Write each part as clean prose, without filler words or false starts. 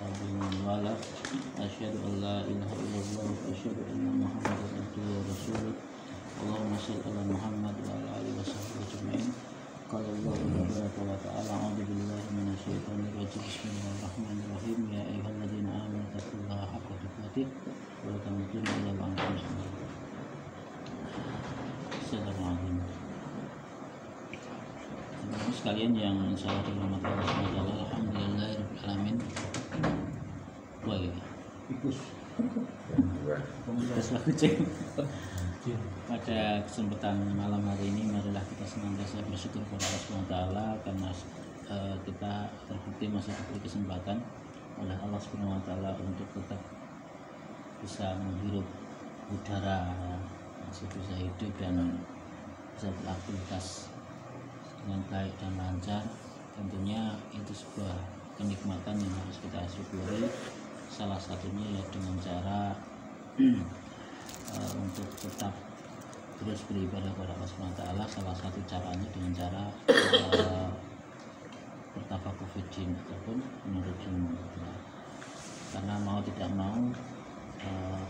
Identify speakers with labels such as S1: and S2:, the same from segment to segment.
S1: وصحبه ومن والاه أشهد أن لا إله إلا الله وأشهد أن محمدا عبده ورسوله اللهم صل على محمد وعلى آله وصحبه أجمعين قال الله تبارك وتعالى أعوذ بالله من الشيطان الرجيم بسم الله الرحمن الرحيم يا أيها الذين آمنوا اتقوا الله حق تقاته ولا تموتن إلا وأنتم مسلمون. Bismillahirrahmanirrahim. Teman-teman sekalian yang insyaallah dirahmati Allah SWT, alhamdulillahirabbil alamin. Wah, pada kesempatan malam hari ini marilah kita senantiasa bersyukur kepada Allah SWT karena kita terbukti masih diberi kesempatan oleh Allah SWT untuk tetap bisa menghirup udara, masih bisa hidup dan bisa beraktivitas dengan baik dan lancar. Tentunya itu sebuah kenikmatan yang harus kita syukuri. Salah satunya ya dengan cara untuk tetap terus beribadah kepada Allah SWT. Salah satu caranya dengan cara bertafakuh fiddin ataupun menurut ilmu. Karena mau tidak mau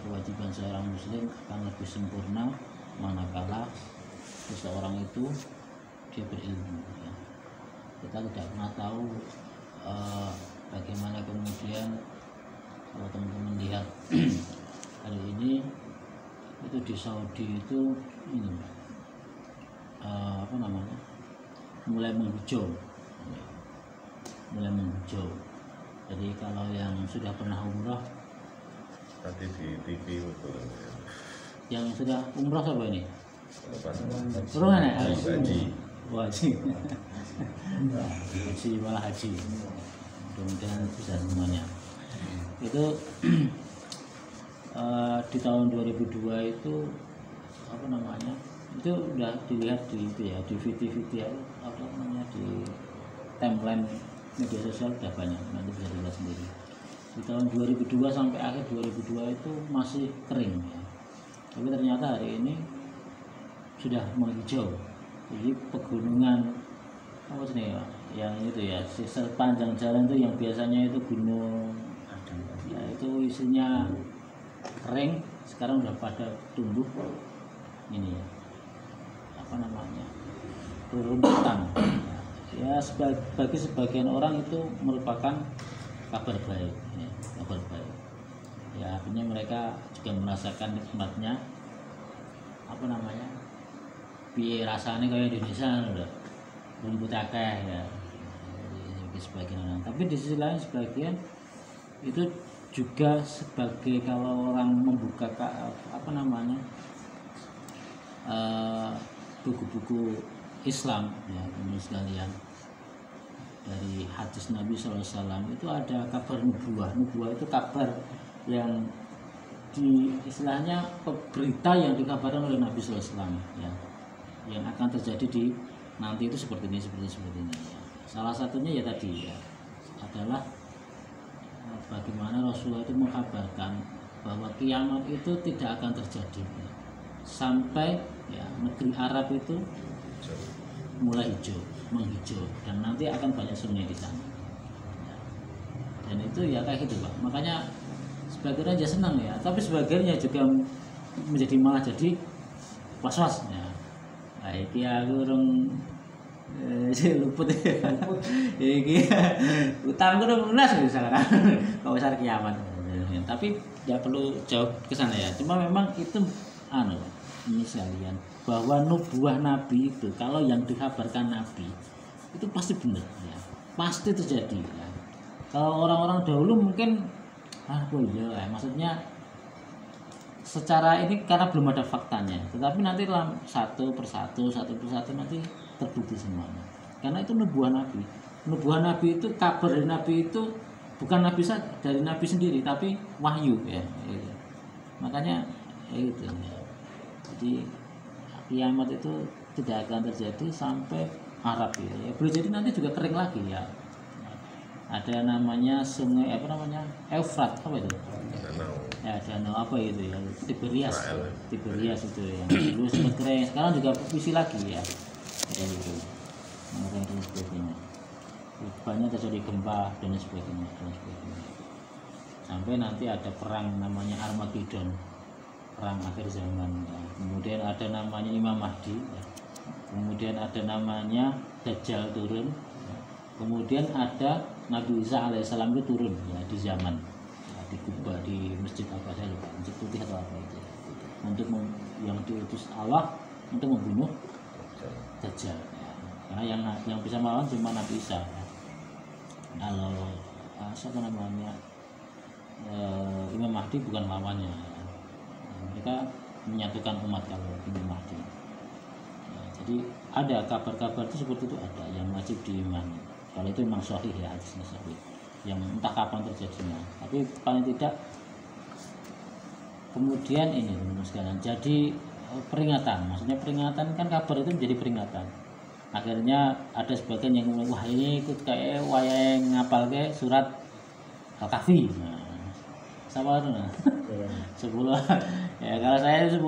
S1: kewajiban seorang muslim akan lebih sempurna manakala seseorang itu dia berilmu. Ya. Kita tidak pernah tahu bagaimana kemudian kalau teman-teman lihat hari ini itu di Saudi itu ini mulai menghijau. Jadi kalau yang sudah pernah umrah
S2: tadi di TV betul
S1: yang sudah umrah apa ini?
S2: Haji.
S1: Haji malah haji. Mudah-mudahan bisa semuanya. Itu di tahun 2002 itu itu udah dilihat di itu ya, di video di timeline media sosial udah banyak, nanti bisa dilihat sendiri. Di tahun 2002 sampai akhir 2002 itu masih kering ya. Tapi ternyata hari ini sudah menghijau. Jadi pegunungan apa sih yang itu ya, sepanjang jalan itu yang biasanya itu gunung ya, itu isinya kering, sekarang udah pada tumbuh ini ya, rerumputan ya, bagi sebagian orang itu merupakan kabar baik ya, ya, artinya mereka juga merasakan nikmatnya piye rasanya kayak Indonesia udah rumput akeh ya, bagi sebagian orang. Tapi di sisi lain sebagian itu juga sebagai kalau orang membuka buku-buku Islam ya teman sekalian, dari hadis Nabi SAW itu ada kabar nubuah itu kabar yang di istilahnya berita yang dikabarkan oleh Nabi SAW ya, yang akan terjadi di nanti itu seperti ini ya. Salah satunya ya tadi ya adalah bagaimana Rasulullah itu mengkabarkan bahwa kiamat itu tidak akan terjadi sampai ya negeri Arab itu mulai menghijau dan nanti akan banyak sungai di sana ya. Dan itu ya kayak gitu Pak, makanya sebagian aja senang ya, tapi sebagiannya juga malah jadi was-was ya. Nah, iki aku urung luput ya. Iki utangku urung lunas misalkan kalau besar kiamat. Tapi tidak perlu jauh ke sana ya. Cuma memang itu ini sekalian bahwa nubuah Nabi itu kalau yang dikabarkan Nabi itu pasti benar ya. Pasti terjadi ya. Kalau orang-orang dahulu mungkin maksudnya secara ini karena belum ada faktanya, tetapi nanti satu persatu nanti terbukti semuanya. Karena itu nubuah Nabi itu kabar dari Nabi itu bukan dari Nabi sendiri, tapi wahyu ya. Gitu. Makanya itu. Ya. Jadi kiamat itu tidak akan terjadi sampai Arab ya. Boleh jadi nanti juga kering lagi ya. Ada namanya sungai Eufrat itu? Danau apa itu ya? Tiberias itu ya. Dulu sempat kering, sekarang juga isi lagi ya. Kayak gitu. Dan sebagainya. Banyak terjadi gempa dan sebagainya. sampai nanti ada perang namanya Armageddon, perang akhir zaman ya. Kemudian ada namanya Imam Mahdi ya. Kemudian ada namanya Dajjal turun ya. Kemudian ada Nabi Isa alaihissalam itu turun ya di zaman ya, di Kuba, di Masjid apa saya lupa, Masjid Putih atau apa itu ya. Untuk yang diutus Allah untuk membunuh Dajjal ya. Karena yang bisa melawan cuma Nabi Isa ya. Kalau siapa namanya Imam Mahdi bukan lawannya ya. Mereka menyatukan umat kalau Imam Mahdi ya, jadi ada kabar-kabar itu seperti itu, ada yang wajib diimani kalau itu memang sahih ya, hadisnya sahih, yang entah kapan terjadinya, tapi paling tidak kemudian ini teman-teman sekalian jadi peringatan, maksudnya peringatan kan, kabar itu menjadi peringatan. Akhirnya ada sebagian yang ngomong, wah ini ikut kayak wayang ngapal kayak surat Al-Kahfi. Nah, sama itu nah. 10 ya, kalau saya 10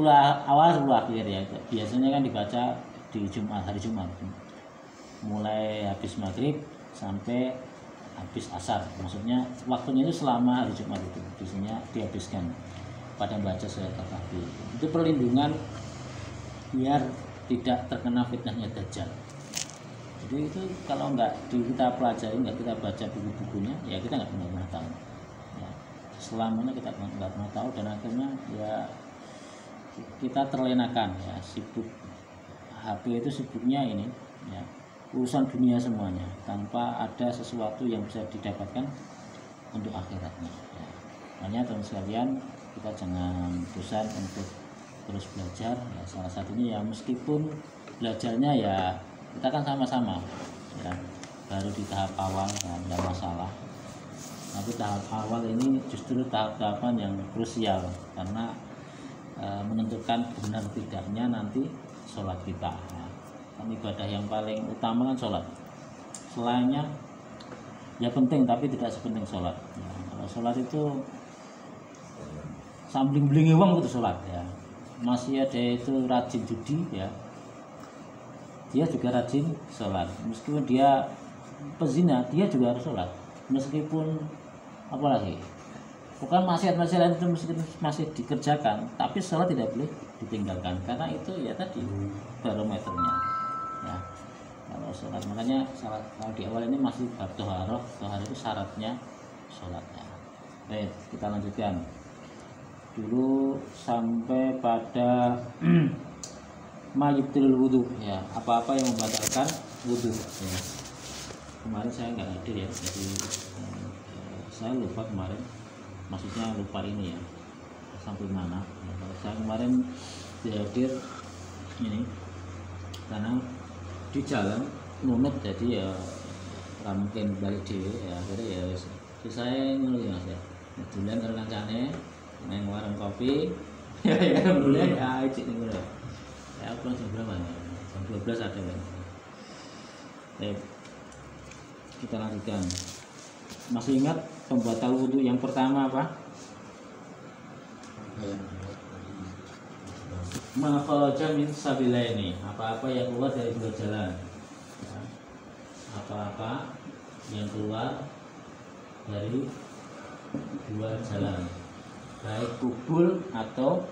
S1: awal 10 akhir ya. Biasanya kan dibaca di Jumat, hari Jumat. Mulai habis maghrib sampai habis asar. Maksudnya waktunya itu selama hari Jumat itu. Biasanya dihabiskan pada baca surat Al-Kahfi. Itu perlindungan biar tidak terkena fitnahnya Dajjal. Jadi itu kalau kita pelajari, nggak kita baca buku-bukunya, ya kita nggak pernah tahu. Ya, selamanya kita nggak pernah tahu, dan akhirnya ya kita terlenakan ya, sibuk HP itu sibuknya ini ya, urusan dunia semuanya, tanpa ada sesuatu yang bisa didapatkan untuk akhiratnya. Ya. Makanya teman sekalian, kita jangan bosan untuk terus belajar. Ya, salah satunya ya meskipun belajarnya ya kita kan sama-sama ya, baru di tahap awal ya, tidak masalah, tapi tahap awal ini justru tahap-tahapan yang krusial karena menentukan benar tidaknya nanti sholat kita ya. Kan ibadah yang paling utama kan sholat, selainnya ya penting tapi tidak sepenting sholat ya. Kalau sholat itu sambling-blingi uang itu sholat ya. Masih ada itu rajin judi ya, dia juga rajin sholat. Meskipun dia pezina, dia juga harus sholat. Meskipun apalagi, bukan maksiat-maksiat itu meskipun masih dikerjakan, tapi sholat tidak boleh ditinggalkan karena itu ya tadi barometernya. Ya, kalau sholat, makanya kalau di awal ini masih bab toharoh itu syaratnya sholatnya. Baik, kita lanjutkan dulu sampai pada mayibtil wudhu ya, apa-apa yang membatalkan wudhu ya. Kemarin saya nggak hadir ya, jadi saya lupa kemarin, maksudnya lupa ini ya sampai mana ya. Kalau saya kemarin hadir ini karena di jalan nunut, jadi ya nggak mungkin balik dhewe ya, akhirnya ya saya ngeluh ya, duluan karo kancane nang warung kopi ya mulai ya cik ning ngono. Ya pulang jam berapa ya? Jam 12 ada kan. Kita lanjutkan. Masih ingat pembatal wudhu yang pertama apa? Ma kharaja min sabilaini, apa-apa yang keluar dari dua jalan. Apa-apa yang keluar dari dua jalan, baik kubul atau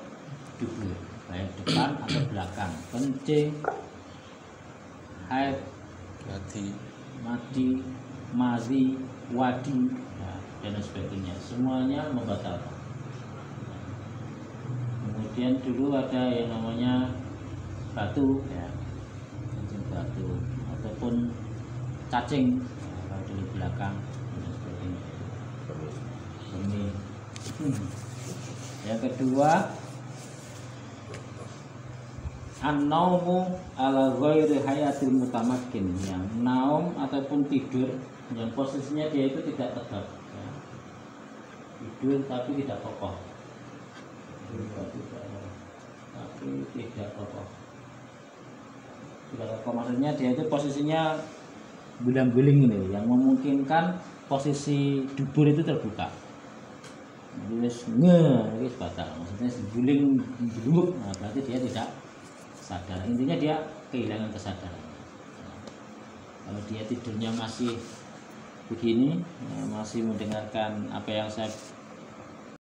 S1: dubur, baik depan atau belakang, kencing, haid, mati, mazi, wadi, ya, dan sebagainya, semuanya membatalkan. Kemudian dulu ada yang namanya batu, ya, kencing batu, ataupun cacing, ya, kalau dari belakang, dan sebagainya. Ini. Yang kedua, an-naumu ala ghairi hayatil mutamakkin, yang naum ataupun tidur yang posisinya dia itu tidak tegak ya. Tidur tapi tidak kokoh, tidak kokoh, maksudnya dia itu posisinya guling-guling ini, yang memungkinkan posisi dubur itu terbuka. Wis wis batal, maksudnya guling beluk, nah berarti dia tidak sadar. Intinya dia kehilangan kesadaran. Kalau dia tidurnya masih begini, masih mendengarkan apa yang saya